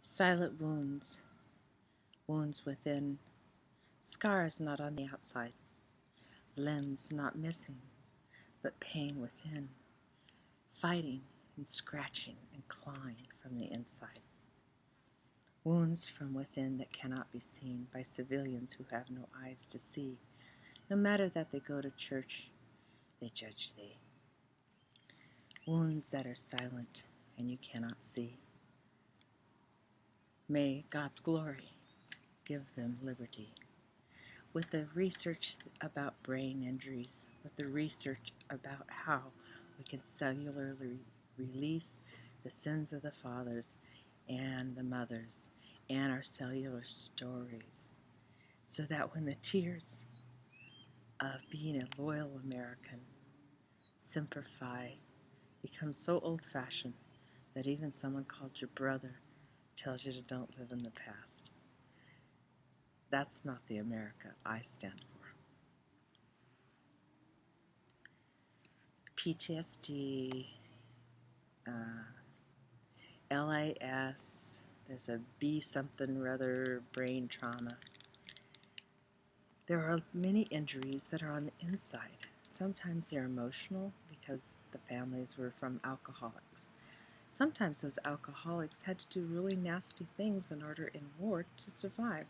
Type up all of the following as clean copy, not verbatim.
Silent wounds, wounds within, scars not on the outside, limbs not missing, but pain within, fighting and scratching and clawing from the inside. Wounds from within that cannot be seen by civilians who have no eyes to see. No matter that they go to church, they judge thee. Wounds that are silent and you cannot see. May God's glory give them liberty. With the research about brain injuries, with the research about how we can cellularly release the sins of the fathers and the mothers and our cellular stories, so that when the tears of being a loyal American Semper Fi become so old-fashioned that even someone called your brother tells you to don't live in the past. That's not the America I stand for. PTSD, LAS, there's a B something or other, brain trauma. There are many injuries that are on the inside. Sometimes they're emotional because the families were from alcoholics. Sometimes those alcoholics had to do really nasty things in order in war to survive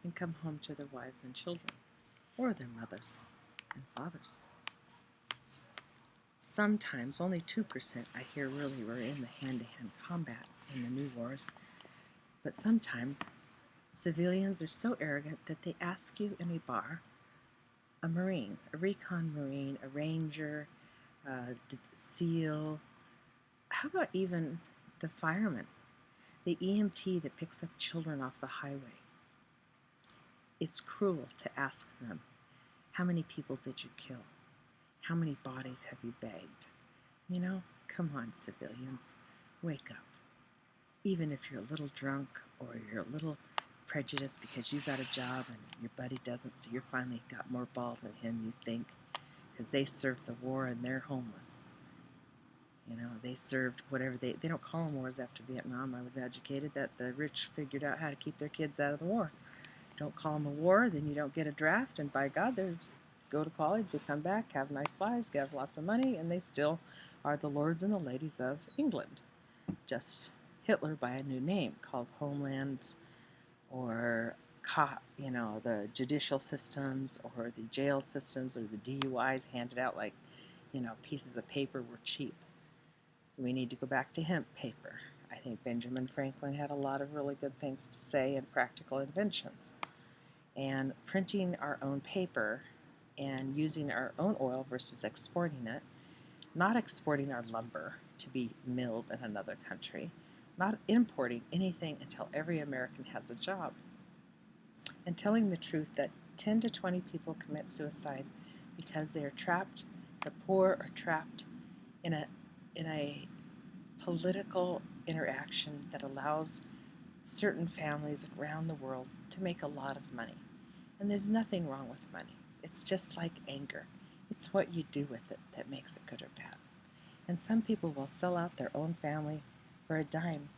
and come home to their wives and children, or their mothers and fathers. Sometimes, only 2% I hear really were in the hand-to-hand combat in the new wars, but sometimes civilians are so arrogant that they ask you in a bar, a Marine, a recon Marine, a Ranger, a SEAL, how about even the fireman, the EMT that picks up children off the highway? It's cruel to ask them, how many people did you kill? How many bodies have you bagged? You know, come on, civilians, wake up. Even if you're a little drunk or you're a little prejudiced because you got a job and your buddy doesn't, so you're finally got more balls than him, you think, because they served the war and they're homeless. You know, they served whatever they don't call them wars after Vietnam. I was educated that the rich figured out how to keep their kids out of the war. Don't call them a war, then you don't get a draft, and by God, they're go to college, they come back, have nice lives, have lots of money, and they still are the lords and the ladies of England. Just Hitler by a new name called Homelands, or the judicial systems or the jail systems or the DUIs handed out like, pieces of paper were cheap. We need to go back to hemp paper. I think Benjamin Franklin had a lot of really good things to say and practical inventions. And printing our own paper and using our own oil versus exporting it, not exporting our lumber to be milled in another country, not importing anything until every American has a job, and telling the truth that 10 to 20 people commit suicide because they are trapped, the poor are trapped in a political interaction that allows certain families around the world to make a lot of money. And there's nothing wrong with money. It's just like anger. It's what you do with it that makes it good or bad. And some people will sell out their own family for a dime